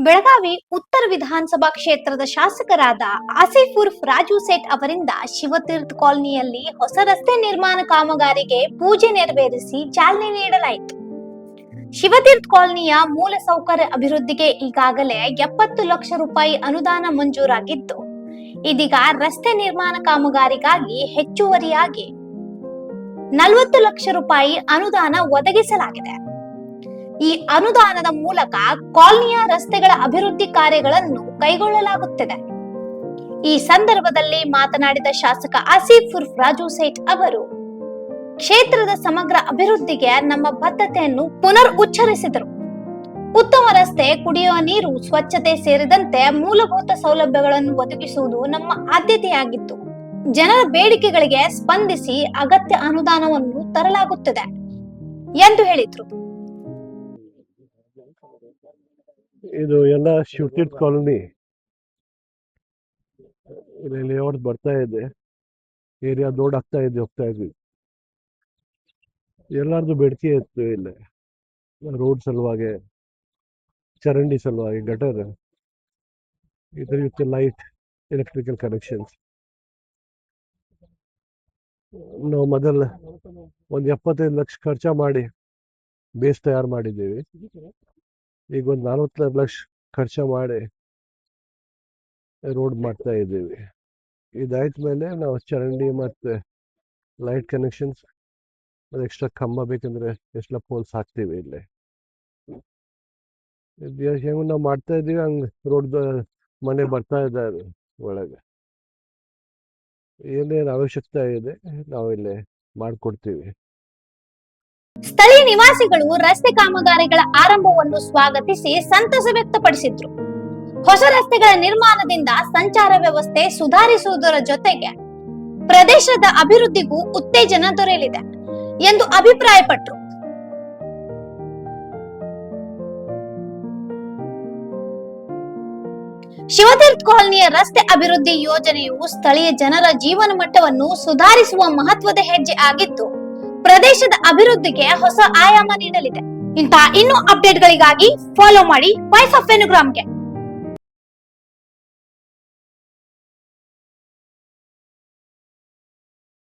ಬೆಳಗಾವಿ ಉತ್ತರ ವಿಧಾನಸಭಾ ಕ್ಷೇತ್ರದ ಶಾಸಕರಾದ ಆಸಿಫ್ ಉರ್ಫ್ ರಾಜು ಸೇಠ್ ಅವರಿಂದ ಶಿವತೀರ್ಥ ಕಾಲನಿಯಲ್ಲಿ ಹೊಸ ರಸ್ತೆ ನಿರ್ಮಾಣ ಕಾಮಗಾರಿಗೆ ಪೂಜೆ ನೆರವೇರಿಸಿ ಚಾಲನೆ ನೀಡಲಾಯಿತು. ಶಿವತೀರ್ಥ ಕಾಲನಿಯ ಮೂಲ ಸೌಕರ್ಯ ಅಭಿವೃದ್ಧಿಗೆ ಈಗಾಗಲೇ 70 ಲಕ್ಷ ರೂಪಾಯಿ ಅನುದಾನ ಮಂಜೂರಾಗಿದ್ದು, ಇದೀಗ ರಸ್ತೆ ನಿರ್ಮಾಣ ಕಾಮಗಾರಿಗಾಗಿ ಹೆಚ್ಚುವರಿಯಾಗಿ 40 ಲಕ್ಷ ರೂಪಾಯಿ ಅನುದಾನ ಒದಗಿಸಲಾಗಿದೆ. ಈ ಅನುದಾನದ ಮೂಲಕ ಕಾಲನಿಯ ರಸ್ತೆಗಳ ಅಭಿವೃದ್ಧಿ ಕಾರ್ಯಗಳನ್ನು ಕೈಗೊಳ್ಳಲಾಗುತ್ತದೆ. ಈ ಸಂದರ್ಭದಲ್ಲಿ ಮಾತನಾಡಿದ ಶಾಸಕ ಆಸಿಫ್ ಉರ್ಫ್ ರಾಜು ಸೇಠ್ ಅವರು ಕ್ಷೇತ್ರದ ಸಮಗ್ರ ಅಭಿವೃದ್ಧಿಗೆ ನಮ್ಮ ಬದ್ಧತೆಯನ್ನು ಪುನರ್ ಉಚ್ಚರಿಸಿದರು. ಉತ್ತಮ ರಸ್ತೆ, ಕುಡಿಯುವ ನೀರು, ಸ್ವಚ್ಛತೆ ಸೇರಿದಂತೆ ಮೂಲಭೂತ ಸೌಲಭ್ಯಗಳನ್ನು ಒದಗಿಸುವುದು ನಮ್ಮ ಆದ್ಯತೆಯಾಗಿತ್ತು. ಜನರ ಬೇಡಿಕೆಗಳಿಗೆ ಸ್ಪಂದಿಸಿ ಅಗತ್ಯ ಅನುದಾನವನ್ನು ತರಲಾಗುತ್ತದೆ ಎಂದು ಹೇಳಿದರು. ಇದು ಎಲ್ಲ ಶಿವತೀರ್ಥ ಕಾಲೋನಿ ಇಲ್ಲಿ ಲೇಔಟ್ ಬರ್ತಾ ಇದೆ. ಏರಿಯಾ ದೊಡ್ಡ ಹೋಗ್ತಾ ಇದ್ವಿ. ಎಲ್ಲಾರ್ದು ಬೇಡಿಕೆ ಇತ್ತು. ಇಲ್ಲಿ ರೋಡ್ ಸಲುವಾಗಿ, ಚರಂಡಿ ಸಲುವಾಗಿ, ಗಟರ್, ಇದ್ರ ಜೊತೆ ಲೈಟ್, ಎಲೆಕ್ಟ್ರಿಕಲ್ ಕನೆಕ್ಷನ್ಸ್. ನಾವು ಮೊದಲ ಒಂದು 75 ಲಕ್ಷ ಖರ್ಚ ಮಾಡಿ ಬೇಸ್ ತಯಾರು ಮಾಡಿದ್ದೀವಿ. ಈಗ ಒಂದು 40 ಲಕ್ಷ ಖರ್ಚ ಮಾಡಿ ರೋಡ್ ಮಾಡ್ತಾ ಇದ್ದೀವಿ. ಇದಾಯ್ತ ಮೇಲೆ ನಾವು ಚರಂಡಿ ಮತ್ತೆ ಲೈಟ್ ಕನೆಕ್ಷನ್ಸ್, ಎಕ್ಸ್ಟ್ರಾ ಕಂಬ ಬೇಕಂದ್ರೆ ಎಕ್ಸ್ಟ್ರಾ ಪೋಲ್ಸ್ ಹಾಕ್ತೀವಿ. ಇಲ್ಲಿ ಹೆಂಗ್ ನಾವು ಮಾಡ್ತಾ ಇದ್ದೀವಿ ಹಂಗ ರೋಡ್ ಮನೆ ಬರ್ತಾ ಇದ್ದಾರೆ. ಒಳಗೆ ಏನೇನು ಅವಶ್ಯಕತೆ ಇದೆ ನಾವು ಇಲ್ಲಿ ಮಾಡ್ಕೊಡ್ತೀವಿ. ಸ್ಥಳೀಯ ನಿವಾಸಿಗಳು ರಸ್ತೆ ಕಾಮಗಾರಿಗಳ ಆರಂಭವನ್ನು ಸ್ವಾಗತಿಸಿ ಸಂತಸ ವ್ಯಕ್ತಪಡಿಸಿದ್ರು. ಹೊಸ ರಸ್ತೆಗಳ ನಿರ್ಮಾಣದಿಂದ ಸಂಚಾರ ವ್ಯವಸ್ಥೆ ಸುಧಾರಿಸುವುದರ ಜೊತೆಗೆ ಪ್ರದೇಶದ ಅಭಿವೃದ್ಧಿಗೂ ಉತ್ತೇಜನ ದೊರೆಯಲಿದೆ ಎಂದು ಅಭಿಪ್ರಾಯಪಟ್ಟರು. ಶಿವತೀರ್ಥ ಕಾಲನಿಯ ರಸ್ತೆ ಅಭಿವೃದ್ಧಿ ಯೋಜನೆಯು ಸ್ಥಳೀಯ ಜನರ ಜೀವನ ಮಟ್ಟವನ್ನು ಸುಧಾರಿಸುವ ಮಹತ್ವದ ಹೆಜ್ಜೆ ಆಗಿದ್ದು, ಪ್ರದೇಶದ ಅಭಿವೃದ್ಧಿಗೆ ಹೊಸ ಆಯಾಮ ನೀಡಲಿದೆ. ಇಂತಹ ಇನ್ನೂ ಅಪ್ಡೇಟ್ಗಳಿಗಾಗಿ ಫಾಲೋ ಮಾಡಿ ವಾಯ್ಸ್ ಆಫ್ ವೆನುಗ್ರಾಮ್ಗೆ.